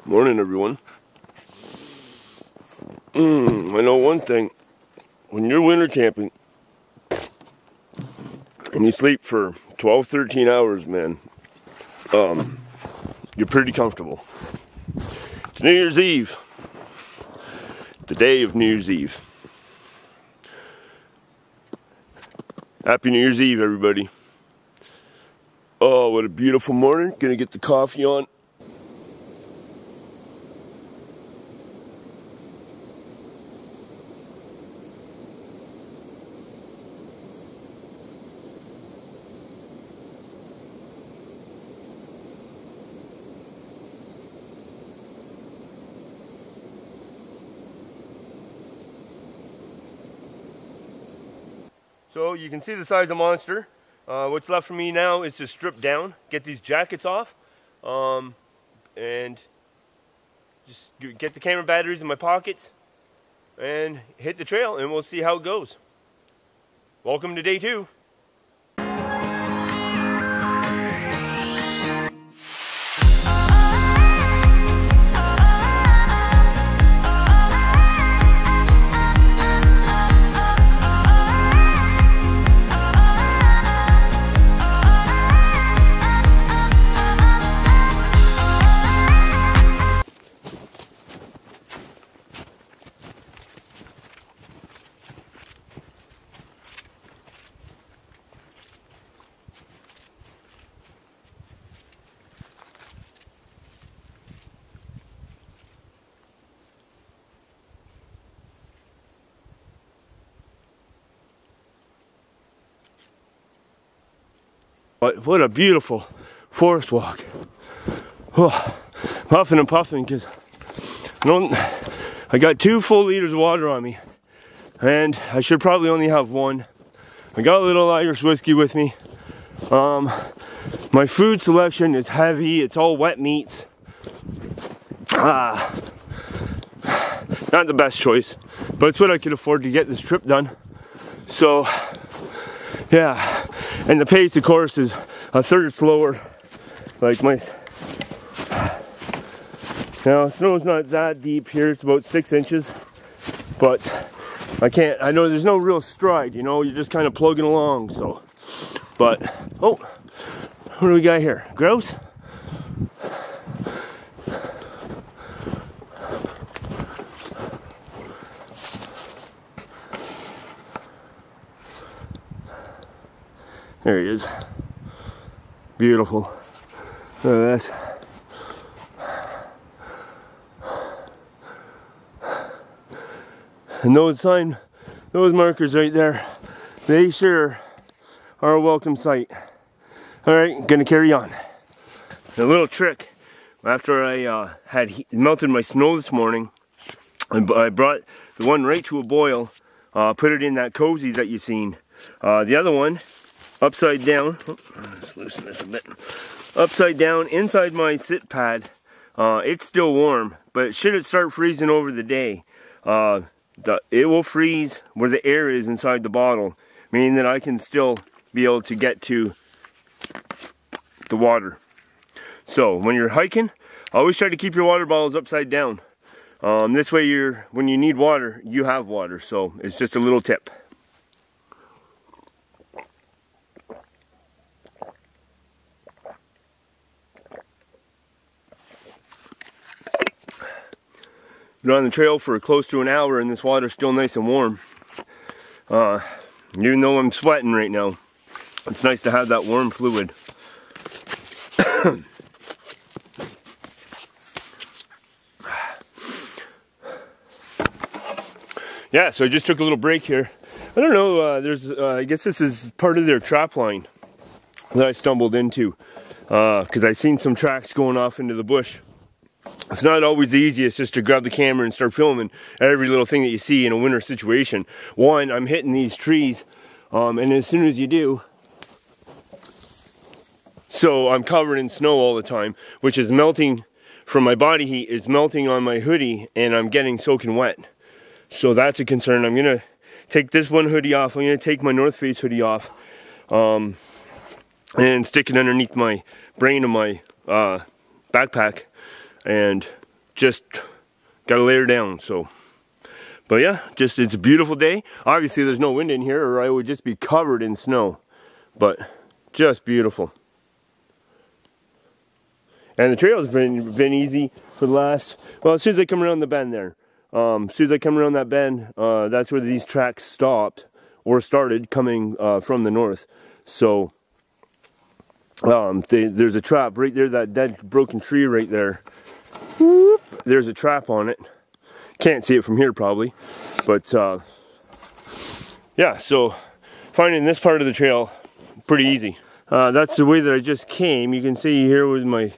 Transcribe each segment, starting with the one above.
Morning, everyone. I know one thing. When you're winter camping and you sleep for 12, 13 hours, man, you're pretty comfortable. It's New Year's Eve. The day of New Year's Eve. Happy New Year's Eve, everybody. Oh, what a beautiful morning. Gonna get the coffee on. So you can see the size of the monster. What's left for me now is to strip down, get these jackets off, and just get the camera batteries in my pockets and hit the trail, and we'll see how it goes. Welcome to day 2. What a beautiful forest walk. Oh, puffing and puffing because I got 2 full liters of water on me, and I should probably only have 1. I got a little Irish whiskey with me. My food selection is heavy. It's all wet meats. Not the best choice, but it's what I could afford to get this trip done. So yeah, and the pace, of course, is a third slower. Like snow's not that deep here. It's about 6 inches, but I know there's no real stride, you know, you're just kind of plugging along. So, but, oh, what do we got here? Grouse? There he is. Beautiful. Look at this. And those markers right there, they sure are a welcome sight. Alright, gonna carry on. A little trick. After I had melted my snow this morning, I brought the one right to a boil, put it in that cozy that you've seen. The other one, upside down, let's loosen this a bit, upside down inside my sit pad. It's still warm, but should it start freezing over the day, it will freeze where the air is inside the bottle, meaning that I can still be able to get to the water. So when you're hiking, always try to keep your water bottles upside down. This way when you need water, you have water. So it's just a little tip. Been on the trail for close to an hour and this water's still nice and warm. Even though I'm sweating right now, it's nice to have that warm fluid. Yeah, so I just took a little break here. I don't know, I guess this is part of their trap line that I stumbled into, because I seen some tracks going off into the bush. It's not always the easiest just to grab the camera and start filming every little thing that you see in a winter situation. One, I'm hitting these trees, and as soon as you do, so I'm covered in snow all the time, which is melting from my body heat. It's melting on my hoodie, and I'm getting soaking wet. So that's a concern. I'm gonna take this one hoodie off. I'm gonna take my North Face hoodie off, and stick it underneath my brain of my backpack, and just gotta lay her down. So, but yeah, just it's a beautiful day. Obviously there's no wind in here or I would just be covered in snow, but just beautiful. And the trail's been easy for the last, well, as soon as I come around the bend there, as soon as I come around that bend, that's where these tracks stopped or started coming from the north. So there's a trap right there, that dead broken tree right there. Whoop, there's a trap on it. Can't see it from here probably, but yeah, so finding this part of the trail pretty easy. That's the way that I just came. You can see here where my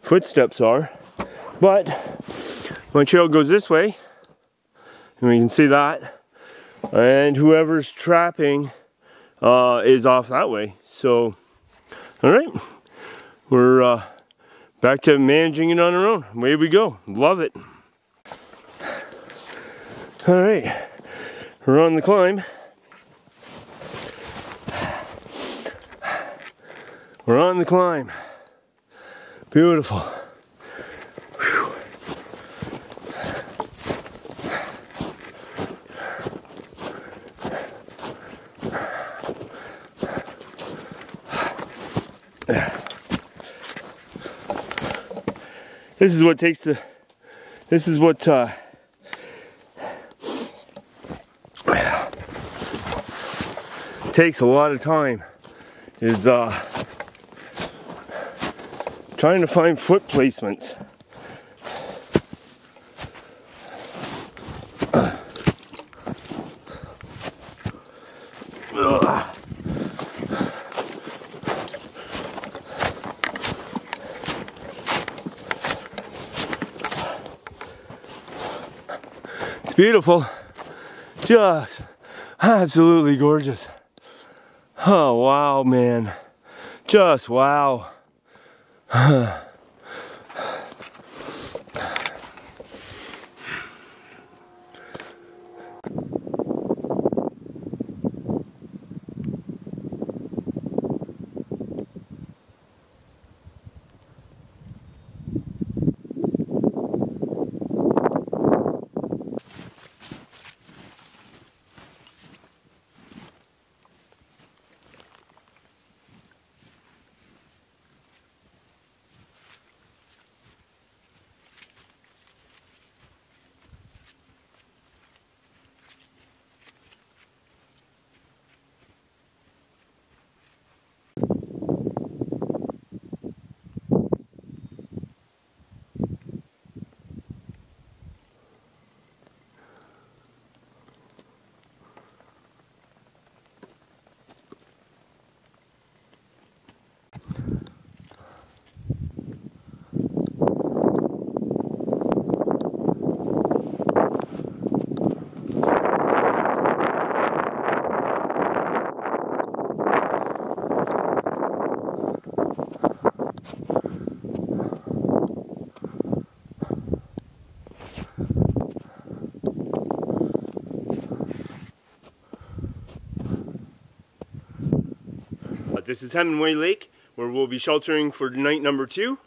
footsteps are, but my trail goes this way, and we can see that, and whoever's trapping is off that way. So all right, we're back to managing it on our own. Away we go. Love it. All right, we're on the climb. We're on the climb. Beautiful. Whew. This is what takes the, this is what takes a lot of time, is trying to find foot placements. It's beautiful, just absolutely gorgeous. Oh wow, man, just wow. This is Hemingway Lake, where we'll be sheltering for night number 2.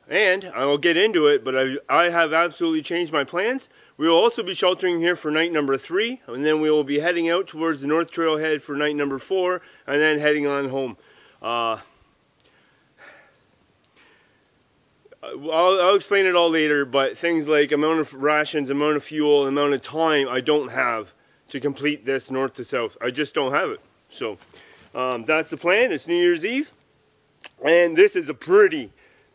And I will get into it, but I have absolutely changed my plans. We will also be sheltering here for night number 3, and then we will be heading out towards the North Trailhead for night number 4, and then heading on home. I'll explain it all later, but things like amount of rations, amount of fuel, amount of time I don't have to complete this north to south. I just don't have it. So that's the plan. It's New Year's Eve, and this is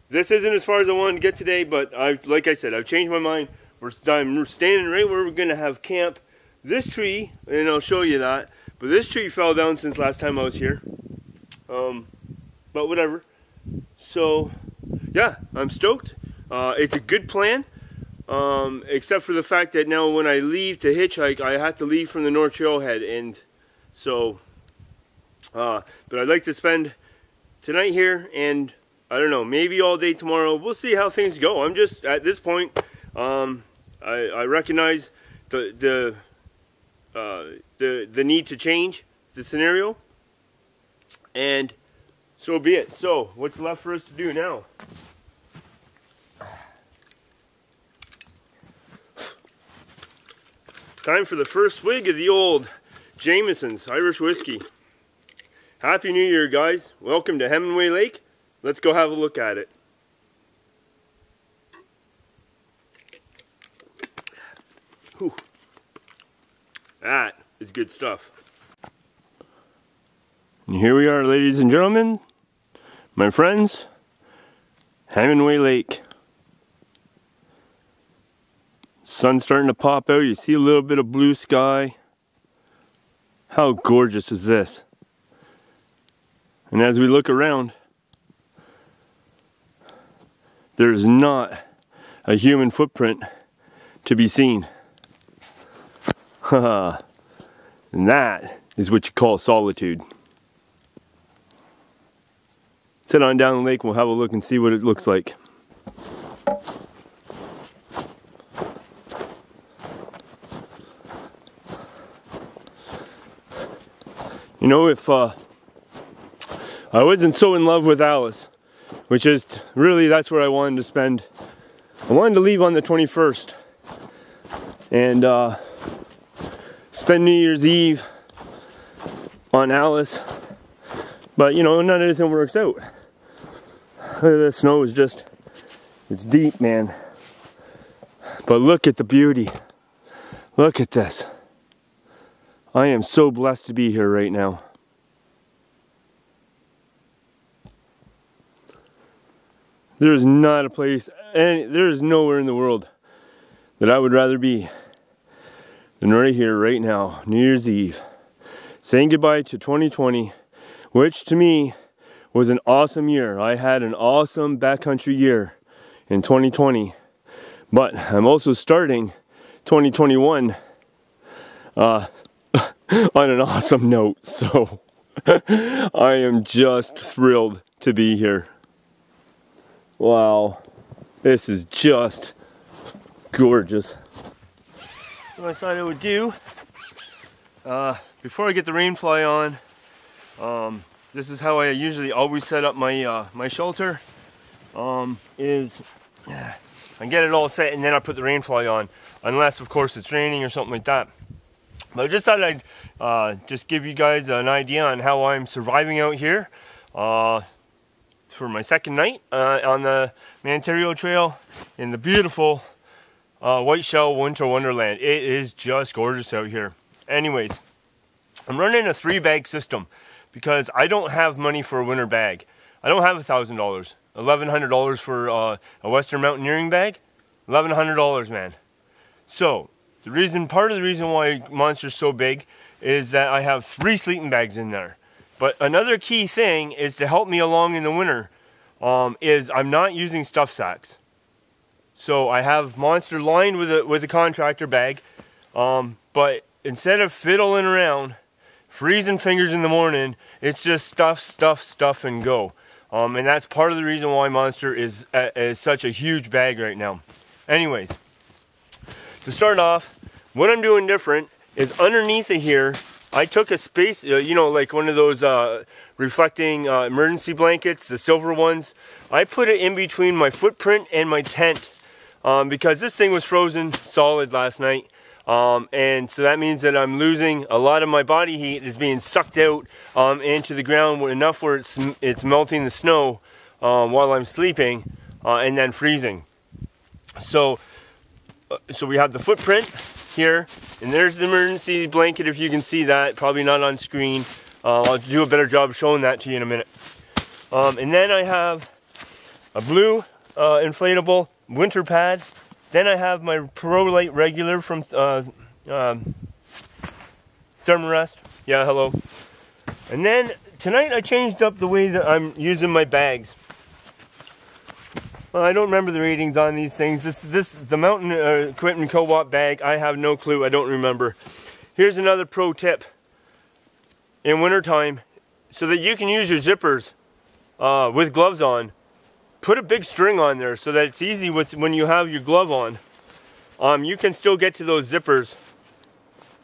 this isn't as far as I wanted to get today, but like I said, I've changed my mind. We're standing right where we're gonna have camp. This tree, and I'll show you that, but this tree fell down since last time I was here. But whatever. So yeah, I'm stoked. It's a good plan, except for the fact that now when I leave to hitchhike, I have to leave from the North Trailhead, and so but I'd like to spend tonight here, and I don't know, maybe all day tomorrow. We'll see how things go. I'm just at this point, I recognize the need to change the scenario, and so be it. So what's left for us to do now? Time for the first swig of the old Jameson's Irish whiskey. Happy New Year, guys. Welcome to Hemingway Lake. Let's go have a look at it. Whew. That is good stuff. And here we are, ladies and gentlemen, my friends, Hemingway Lake. Sun's starting to pop out. You see a little bit of blue sky. How gorgeous is this? And as we look around, there's not a human footprint to be seen. And that is what you call solitude. Let's head on down the lake. We'll have a look and see what it looks like. You know, if I wasn't so in love with Alice, which is really, that's where I wanted to spend. I wanted to leave on the 21st and spend New Year's Eve on Alice, but you know, not everything works out. The snow is just, it's deep, man. But look at the beauty. Look at this. I am so blessed to be here right now. There is not a place, and there is nowhere in the world that I would rather be than right here, right now, New Year's Eve. Saying goodbye to 2020, which to me was an awesome year. I had an awesome backcountry year in 2020, but I'm also starting 2021 on an awesome note, so I am just thrilled to be here. Wow, this is just gorgeous. What I thought I would do, before I get the rain fly on, this is how I usually always set up my my shelter, is I get it all set and then I put the rain fly on, unless of course it's raining or something like that. But I just thought I'd just give you guys an idea on how I'm surviving out here for my second night on the Mantario Trail in the beautiful White Shell Winter Wonderland. It is just gorgeous out here. Anyways, I'm running a 3-bag system because I don't have money for a winter bag. I don't have $1,000. $1,100 for a Western Mountaineering bag. $1,100, man. So part of the reason why Monster's so big is that I have 3 sleeping bags in there. But another key thing is to help me along in the winter is I'm not using stuff sacks. So I have Monster lined with a contractor bag, but instead of fiddling around, freezing fingers in the morning, it's just stuff and go. And that's part of the reason why Monster is such a huge bag right now. Anyways, to start off, what I'm doing different is underneath of here, I took a space, you know, like one of those reflecting emergency blankets, the silver ones. I put it in between my footprint and my tent because this thing was frozen solid last night. And so that means that I'm losing a lot of my body heat is being sucked out into the ground enough where it's melting the snow while I'm sleeping and then freezing. So we have the footprint here, and there's the emergency blanket if you can see that. Probably not on screen. I'll do a better job of showing that to you in a minute. And then I have a blue inflatable winter pad. Then I have my ProLite regular from Thermarest. Yeah, hello. And then tonight I changed up the way that I'm using my bags. Well, I don't remember the ratings on these things. The Mountain Equipment Co-op bag, I have no clue. I don't remember. Here's another pro tip. In wintertime, so that you can use your zippers with gloves on, put a big string on there so that it's easy when you have your glove on. You can still get to those zippers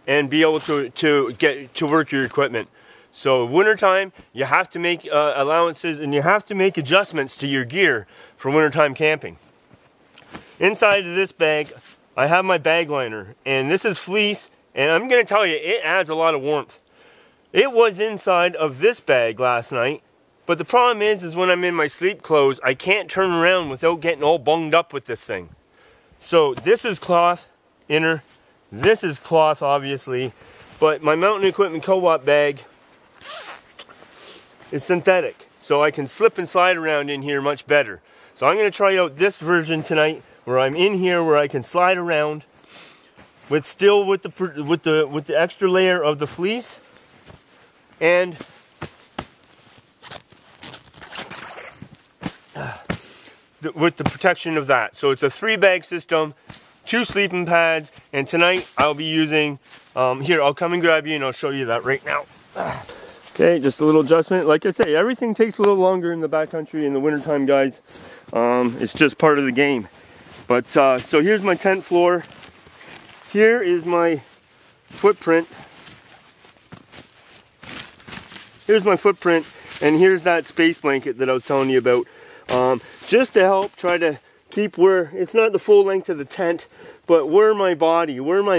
and be able to get to work your equipment. So wintertime, you have to make allowances and you have to make adjustments to your gear for wintertime camping. Inside of this bag, I have my bag liner, and this is fleece, and I'm gonna tell you, it adds a lot of warmth. It was inside of this bag last night, but the problem is when I'm in my sleep clothes, I can't turn around without getting all bunged up with this thing. So this is cloth, inner, this is cloth obviously, but my Mountain Equipment Co-op bag is synthetic, so I can slip and slide around in here much better. So I'm going to try out this version tonight, where I'm in here, where I can slide around, with the extra layer of the fleece, and with the protection of that. So it's a 3-bag system, 2 sleeping pads, and tonight I'll be using. Here, I'll come and grab you, and I'll show you that right now. Okay, just a little adjustment. Like I say, everything takes a little longer in the backcountry in the wintertime, guys. It's just part of the game. But so here's my tent floor. Here is my footprint. Here's my footprint, and here's that space blanket that I was telling you about. Just to help try to keep where, it's not the full length of the tent, but where my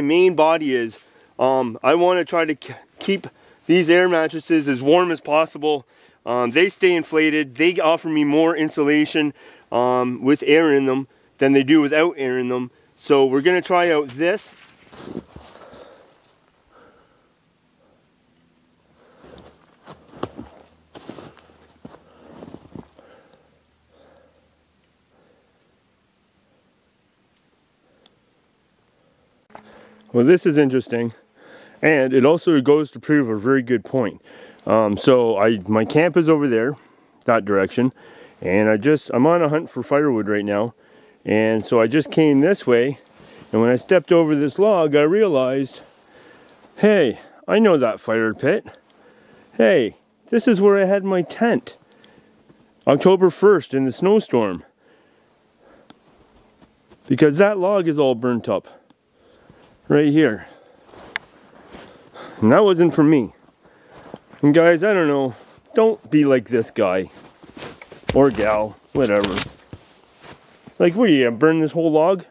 main body is. I want to try to keep these air mattresses as warm as possible. They stay inflated. They offer me more insulation with air in them than they do without air in them. So we're going to try out this. Well, this is interesting, and it also goes to prove a very good point. So my camp is over there, that direction, and I'm on a hunt for firewood right now, and so I just came this way, and when I stepped over this log, I realized, hey, I know that fire pit. Hey, this is where I had my tent, October 1st in the snowstorm, because that log is all burnt up. Right here. And that wasn't for me. And guys, I don't know, don't be like this guy. Or gal, whatever. Like, what are you gonna burn this whole log?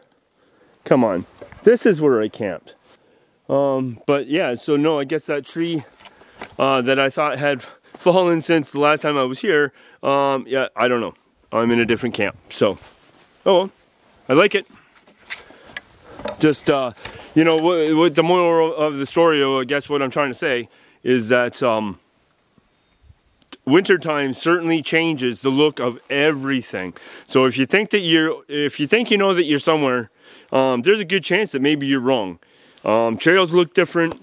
Come on. This is where I camped. But yeah, so no, I guess that tree that I thought had fallen since the last time I was here, yeah, I don't know. I'm in a different camp. So, oh well, I like it. Just, you know, what the moral of the story, I guess what I'm trying to say, is that wintertime certainly changes the look of everything. So if you think that you know that you're somewhere, there's a good chance that maybe you're wrong. Trails look different.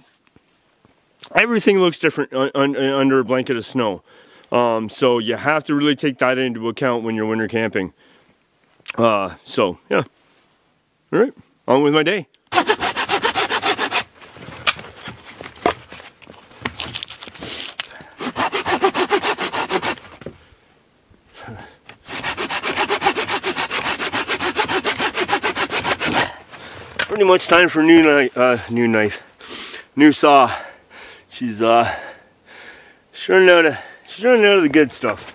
Everything looks different under a blanket of snow. So you have to really take that into account when you're winter camping. So, yeah. All right. On with my day. Pretty much time for new saw. She's running out of the good stuff.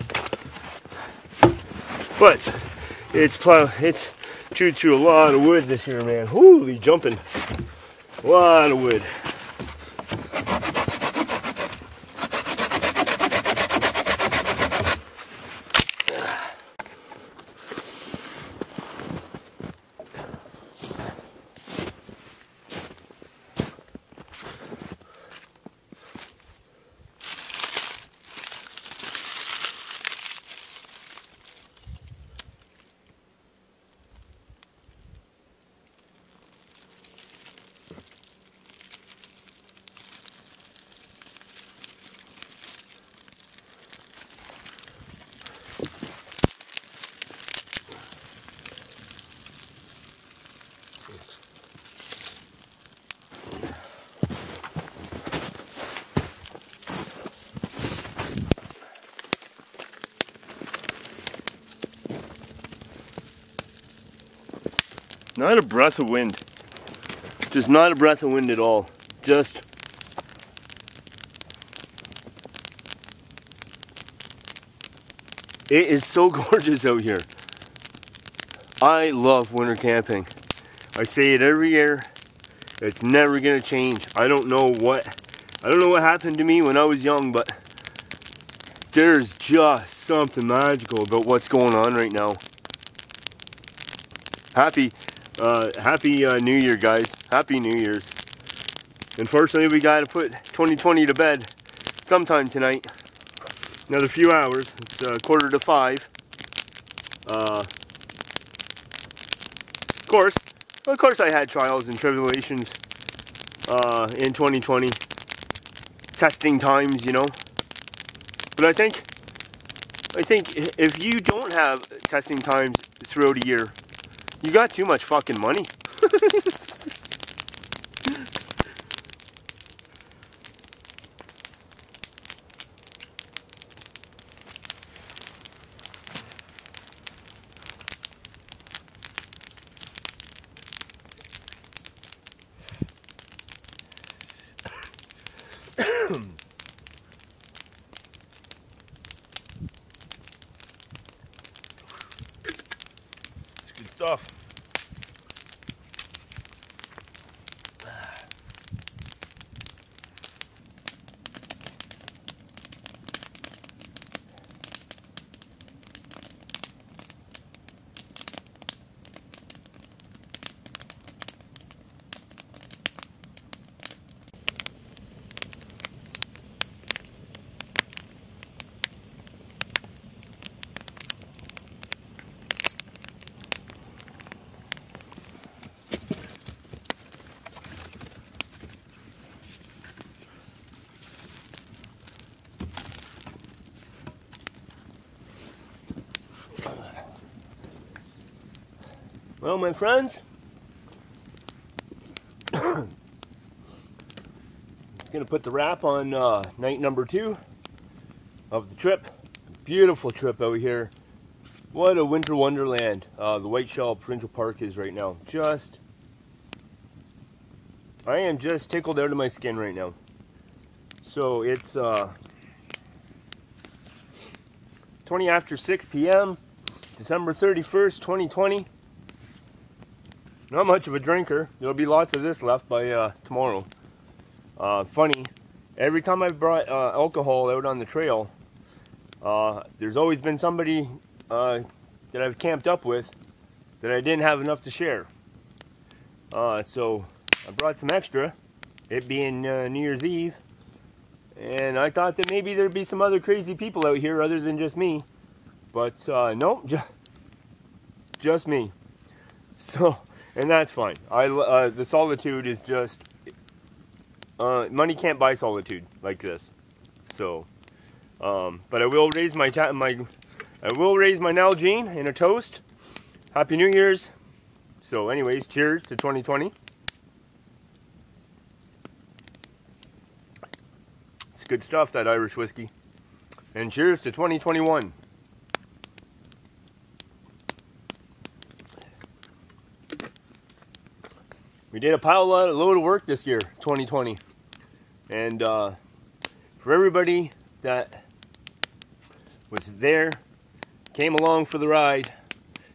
But it's chewed through a lot of wood this year, man. Holy jumping. A lot of wood. Not a breath of wind. Just not a breath of wind at all. Just it is so gorgeous out here. I love winter camping. I say it every year. It's never gonna change. I don't know what happened to me when I was young, but there's just something magical about what's going on right now. Happy New Year, guys. Happy New Year's. Unfortunately, we gotta put 2020 to bed sometime tonight. Another few hours. It's 4:45. Of course I had trials and tribulations in 2020. Testing times, you know. But I think if you don't have testing times throughout a year, you got too much fucking money. It's good stuff. Well, my friends, it's gonna put the wrap on night number 2 of the trip. Beautiful trip out here. What a winter wonderland the Whiteshell Provincial Park is right now. I am just tickled out of my skin right now. So it's 20 after 6 p.m. December 31st, 2020. Not much of a drinker. There'll be lots of this left by tomorrow. Funny, every time I've brought alcohol out on the trail, there's always been somebody that I've camped up with that I didn't have enough to share. So I brought some extra, it being New Year's Eve, and I thought that maybe there'd be some other crazy people out here other than just me. But nope, just me. So. And that's fine. The solitude is just money can't buy solitude like this. So, but I will raise my Nalgene in a toast. Happy New Year's. So, anyways, cheers to 2020. It's good stuff, that Irish whiskey. And cheers to 2021. We did a load of work this year, 2020. And for everybody that was there, came along for the ride,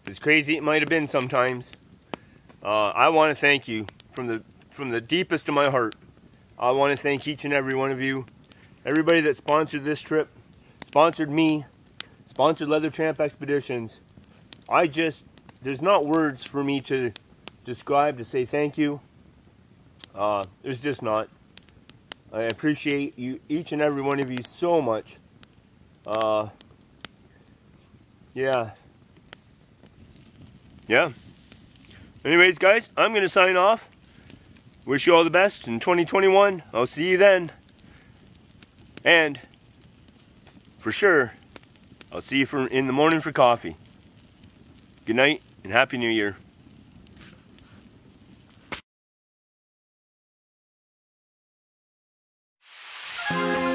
as crazy it might have been sometimes, I want to thank you from the deepest of my heart. I want to thank each and every one of you. Everybody that sponsored this trip, sponsored me, sponsored Leather Tramp Expeditions. There's not words for me to describe, to say thank you. There's just not. I appreciate you, each and every one of you, so much. Yeah. Anyways, guys, I'm gonna sign off. Wish you all the best in 2021. I'll see you then. And for sure, I'll see you in the morning for coffee. Good night and Happy New Year. Bye.